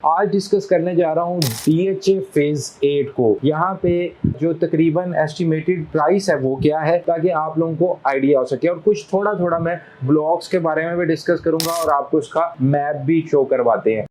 आज डिस्कस करने जा रहा हूँ DHA फेज 8 को। यहाँ पे जो तकरीबन एस्टिमेटेड प्राइस है वो क्या है, ताकि आप लोगों को आइडिया हो सके। और कुछ थोड़ा मैं ब्लॉक्स के बारे में भी डिस्कस करूंगा और आपको उसका मैप भी शो करवाते हैं।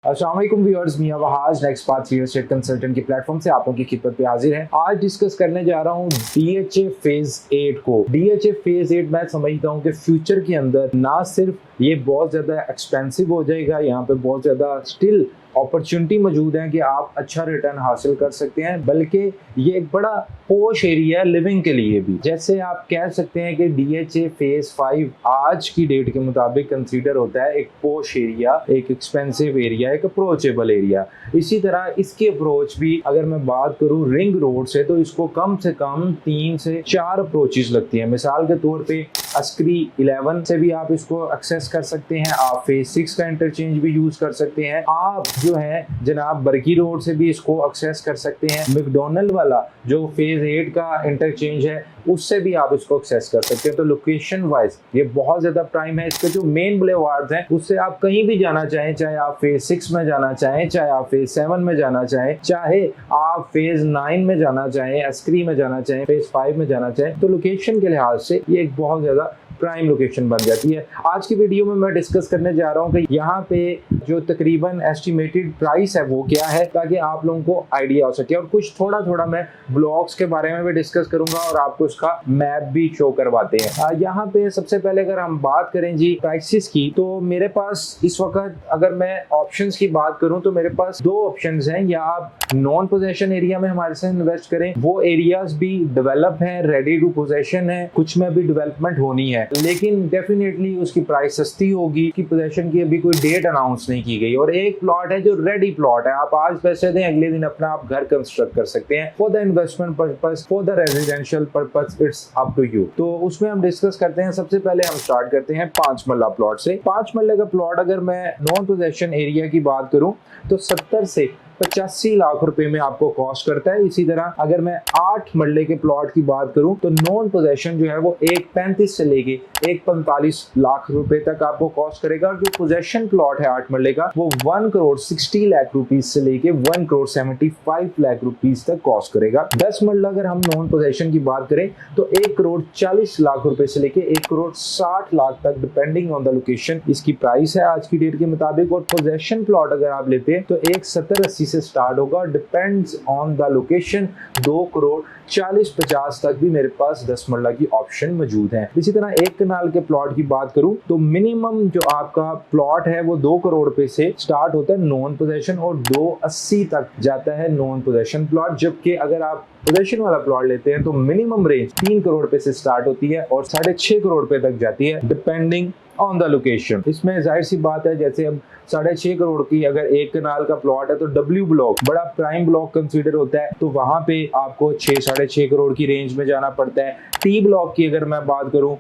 अस्सलाम वालेकुम viewers, Mian Wahaj Next Path real estate consultant के प्लेटफॉर्म से आप लोगों की खिदमत पे हाजिर है। आज डिस्कस करने जा रहा हूँ DHA फेज 8 को। DHA फेज 8 मैं समझता हूँ कि फ्यूचर के अंदर ना सिर्फ ये बहुत ज़्यादा एक्सपेंसिव हो जाएगा, यहाँ पे बहुत ज़्यादा स्टिल अपॉर्चुनिटी मौजूद है कि आप अच्छा रिटर्न हासिल कर सकते हैं, बल्कि ये एक बड़ा पोश एरिया है लिविंग के लिए भी। जैसे आप कह सकते हैं कि DHA फेज 5 आज की डेट के मुताबिक कंसीडर होता है एक पोश एरिया, एक एक्सपेंसिव एरिया, एक अप्रोचेबल एरिया। इसी तरह इसकी अप्रोच भी अगर मैं बात करूं रिंग रोड से, तो इसको कम से कम 3 से 4 अप्रोचेस लगती हैं। मिसाल के तौर पे अस्करी 11 से भी आप इसको एक्सेस कर सकते हैं, आप फेज 6 का इंटरचेंज भी यूज कर सकते हैं, आप जो है जनाब बरकी रोड से भी इसको एक्सेस कर सकते हैं। मैकडॉनल्ड वाला जो फेज 8 का इंटरचेंज है उससे भी आप इसको एक्सेस कर सकते हैं। तो लोकेशन वाइज ये बहुत ज्यादा प्राइम है। इसके जो मेन बुलेवार्ड्स हैं उससे आप कहीं भी जाना चाहें, चाहे आप फेज 6 में जाना चाहें, चाहे आप फेज 7 में जाना चाहें, चाहे आप फेज 9 में जाना चाहें, अस्करी में जाना चाहें, फेज 5 में जाना चाहें, तो लोकेशन के लिहाज से ये एक बहुत ज्यादा प्राइम लोकेशन बन जाती है। आज की वीडियो में मैं डिस्कस करने जा रहा हूँ कि यहाँ पे जो तकरीबन एस्टिमेटेड प्राइस है वो क्या है, ताकि आप लोगों को आइडिया हो सके। और कुछ थोड़ा मैं ब्लॉक्स के बारे में भी डिस्कस करूंगा और आपको उसका मैप भी शो करवाते हैं। यहाँ पे सबसे पहले अगर हम बात करें जी प्राइसेस की, तो मेरे पास इस वक्त अगर मैं ऑप्शंस की बात करूं तो मेरे पास 2 ऑप्शंस हैं। या आप नॉन पोजेशन एरिया में हमारे साथ इन्वेस्ट करें, वो एरियाज भी डेवलप हैं, रेडी टू पोजेशन है, कुछ में भी डेवलपमेंट होनी है, लेकिन डेफिनेटली उसकी प्राइस सस्ती होगी। कि पोजेशन की अभी कोई डेट अनाउंस नहीं की गई। और एक प्लॉट है जो रेडी प्लॉट है, आप आज पैसे दें अगले दिन अपना आप घर कंस्ट्रक्ट कर सकते हैं for the investment purpose, for the residential purpose, it's up to you. तो उसमें हम डिस्कस करते हैं। सबसे पहले हम स्टार्ट करते हैं 5 मरला प्लॉट से। 5 मरले का प्लॉट अगर मैं नॉन पोजेशन एरिया की बात करूं तो 70 से 85 लाख रुपए में आपको कॉस्ट करता है। इसी तरह अगर मैं 8 मरले के प्लॉट की बात करूं तो नॉन पोजेशन जो है वो 1.35 से लेके 1.45 लाख रुपए तक आपको कॉस्ट करेगा। और जो पोजेशन प्लॉट है 8 मरले का वो 1 करोड़ 60 लाख रुपीज से लेके 1 करोड़ 75 लाख रुपीज तक कॉस्ट करेगा। 10 मरला अगर हम नॉन पोजेशन की बात करें तो 1 करोड़ 40 लाख रुपए से लेके 1 करोड़ 60 लाख तक, डिपेंडिंग ऑन द लोकेशन, इसकी प्राइस है आज की डेट के मुताबिक। और पोजेशन प्लॉट अगर आप लेते हैं तो 1.70-80 से स्टार्ट होगा, depends on the location. 2 crore 40-50 तक भी मेरे पास 10 मरला की ऑप्शन मौजूद है। इसी तरह 1 कनाल के प्लॉट की बात करूं तो मिनिमम जो आपका प्लॉट है वो 2 करोड़ रुपए से स्टार्ट होता है नॉन पोजेशन, और 280 तक जाता है नॉन पोजेशन प्लॉट। जबकि अगर आप पोजेशन वाला प्लॉट लेते हैं तो मिनिमम रेंज 3 करोड़ रुपए से स्टार्ट होती है और 6.5 करोड़ रुपए तक जाती है, डिपेंडिंग ऑन द लोकेशन। इसमें जाहिर सी बात है, जैसे अब 6.5 करोड़ की अगर 1 कनाल का प्लॉट है तो W ब्लॉक बड़ा प्राइम ब्लॉक कंसीडर होता है, तो वहां पे आपको 6-6.5 करोड़ की रेंज में जाना पड़ता है। T ब्लॉक की अगर मैं बात करूं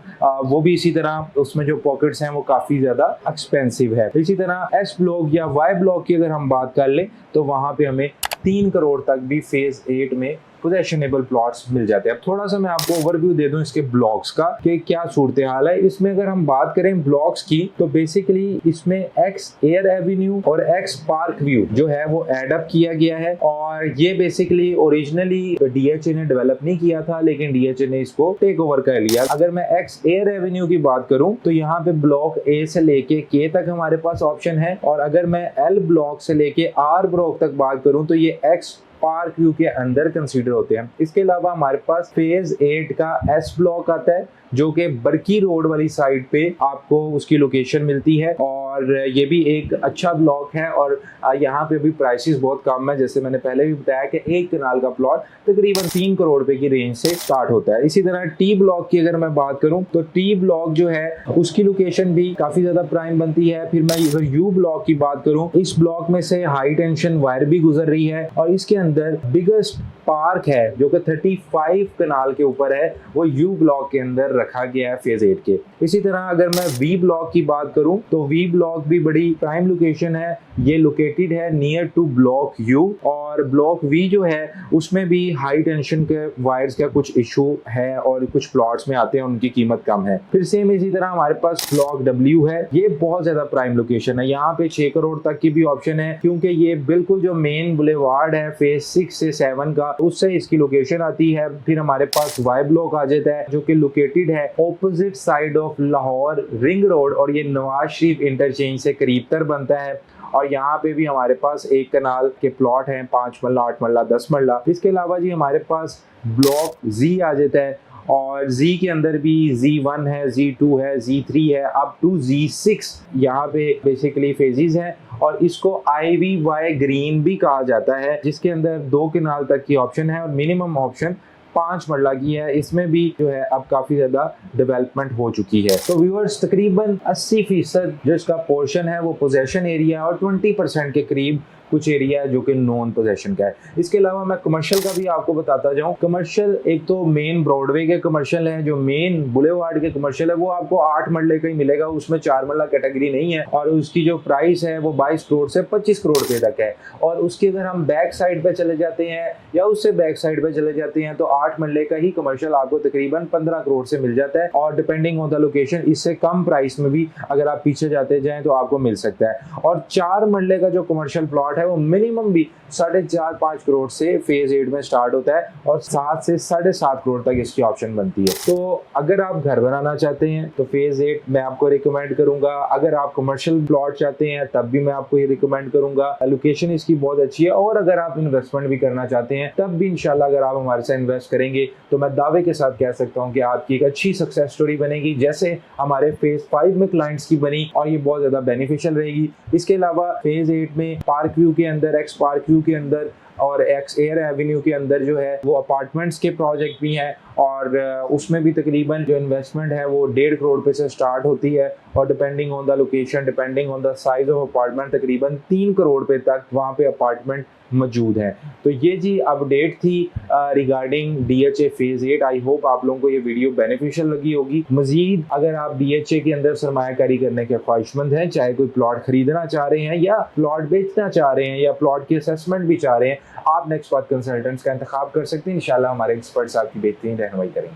वो भी इसी तरह, उसमें जो पॉकेट्स हैं वो काफी ज्यादा एक्सपेंसिव है। इसी तरह S ब्लॉक या Y ब्लॉक की अगर हम बात कर लें तो वहां पे हमें 3 करोड़ तक भी फेज 8 में पोजेशनेबल प्लॉट्स मिल जाते हैं। अब थोड़ा सा मैं आपको ओवरव्यू दे दूं इसके ब्लॉक्स का कि क्या सूरत हाल है। इसमें अगर हम बात करें ब्लॉक्स की तो बेसिकली इसमें X एयर एवेन्यू और X पार्क व्यू जो है वो एड अप किया गया है। और ये बेसिकली ओरिजिनली DHA ने डेवलप नहीं किया था, लेकिन DHA ने इसको टेक ओवर कर लिया। अगर मैं X एयर एवेन्यू की बात करूं तो यहाँ पे ब्लॉक A से लेके K तक हमारे पास ऑप्शन है। और अगर मैं L ब्लॉक से लेके R ब्लॉक तक बात करूं तो ये X पार्क व्यू के अंदर कंसीडर होते हैं। इसके अलावा हमारे पास फेज 8 का S ब्लॉक आता है जो कि बरकी रोड वाली साइड पे आपको उसकी लोकेशन मिलती है, और ये भी एक अच्छा ब्लॉक है। और यहाँ पे भी प्राइसेस बहुत कम है, जैसे मैंने पहले भी बताया कि 1 कनाल का प्लॉट तकरीबन 3 करोड़ रुपए की रेंज से स्टार्ट होता है। इसी तरह T ब्लॉक की अगर मैं बात करूं तो T ब्लॉक जो है उसकी लोकेशन भी काफी ज्यादा प्राइम बनती है। फिर मैं अगर U ब्लॉक की बात करूं, इस ब्लॉक में से हाई टेंशन वायर भी गुजर रही है, और इसके अंदर बिगेस्ट पार्क है जो कि 35 कनाल के ऊपर है, वो U ब्लॉक के अंदर रखा गया है फेज 8 के। इसी तरह अगर मैं वी ब्लॉक की बात करूं तो वी ब्लॉक भी बड़ी प्राइम लोकेशन है, ये लोकेटेड है नियर टू ब्लॉक यू। और ब्लॉक वी जो है उसमें भी हाई टेंशन के वायर्स का कुछ इशू है और कुछ प्लॉट्स में आते हैं उनकी कीमत कम है। फिर सेम इसी तरह हमारे पास ब्लॉक डब्ल्यू है, ये बहुत ज्यादा प्राइम लोकेशन है, यहाँ पे 6 करोड़ तक की भी ऑप्शन है क्योंकि ये बिल्कुल जो मेन बुलेवार्ड है फेज 6 से 7 का उससे इसकी लोकेशन आती है। फिर हमारे पास वाई ब्लॉक आ जाता है जो कि लोकेटेड है opposite side of Lahore ring road और ये नवाज शरीफ इंटरचेंज से करीब तर बनता है। और यहाँ पे भी हमारे पास एक कनाल के प्लॉट हैं, 5 मरला 8 मरला 10 मरला। इसके अलावा जी हमारे पास ब्लॉक जी आ जाता है और जी के अंदर भी Z1 है, Z2 है, Z3 है, अप टू Z6 यहाँ पे बेसिकली फेजेस हैं। और इसको IVY ग्रीन भी कहा जाता है जिसके अंदर 2 कनाल तक की ऑप्शन है और मिनिमम ऑप्शन 5 मरला की है। इसमें भी जो है अब काफी ज्यादा डेवलपमेंट हो चुकी है। तो व्यूअर्स तकरीबन 80% जो इसका पोर्शन है वो पोजेशन एरिया और 20% के करीब कुछ एरिया है जो कि नॉन पोजेशन का है। इसके अलावा मैं कमर्शियल का भी आपको बताता जाऊं। कमर्शियल एक तो मेन ब्रॉडवे के कमर्शियल है, जो मेन बुलेवार्ड के कमर्शियल है वो आपको 8 मरले का ही मिलेगा, उसमें 4 मरला कैटेगरी नहीं है और उसकी जो प्राइस है वो 22 करोड़ से 25 करोड़ रुपए तक है। और उसकी अगर हम बैक साइड पे चले जाते हैं या उससे बैक साइड पे चले जाते हैं तो 8 मरले का ही कमर्शियल आपको तकरीबन 15 करोड़ से मिल जाता है और डिपेंडिंग ऑन द लोकेशन इससे कम प्राइस में भी अगर आप पीछे जाते जाएं तो आपको मिल सकता है। और 4 मरले का जो कमर्शियल प्लॉट है वो मिनिमम भी 4.5-5 करोड़ से फेज 8 में स्टार्ट होता है और 7 से 7.5 करोड़ तक इसकी ऑप्शन बनती है। तो अगर आप घर बनाना चाहते हैं तो फेज 8 मैं आपको रिकमेंड करूंगा। अगर आप कमर्शियल प्लॉट चाहते हैं तब भी मैं आपको ये रिकमेंड करूंगा, लोकेशन इसकी बहुत अच्छी है। और अगर आप इन्वेस्टमेंट भी करना चाहते हैं तब भी इंशाल्लाह अगर आप हमारे साथ इन्वेस्ट करेंगे तो मैं दावे के साथ कह सकता हूँ कि आपकी एक अच्छी सक्सेस स्टोरी बनेगी जैसे हमारे फेज 5 में क्लाइंट्स की बनी और ये बहुत ज्यादा बेनिफिशियल रहेगी। इसके अलावा फेज 8 में पार्क व्यू के अंदर, एक्स पार्क व्यू के अंदर और एक्स एयर एवेन्यू के अंदर जो है वो अपार्टमेंट्स के प्रोजेक्ट भी हैं और उसमें भी तकरीबन जो इन्वेस्टमेंट है वो 1.5 करोड़ रुपए से स्टार्ट होती है और depending on the location, depending on the size of apartment तकरीबन 3 करोड़ रुपए तक वहाँ पे अपार्टमेंट मौजूद है। तो ये जी अपडेट थी regarding DHA phase 8। I hope आप लोगों को ये वीडियो बेनिफिशियल लगी होगी। मजीद अगर आप DHA के अंदर सरमायाकारी करने के ख्वाहिशमंद हैं, चाहे कोई प्लॉट खरीदना चाह रहे हैं या प्लॉट बेचना चाह रहे हैं या प्लॉट की असेसमेंट भी चाह रहे हैं, आप नेक्स्ट बात कंसल्टेंट्स का इंतखाब कर सकते हैं। इंशाल्लाह हमारे एक्सपर्ट्स आपकी बेहतरीन रहनुमाई करेंगे।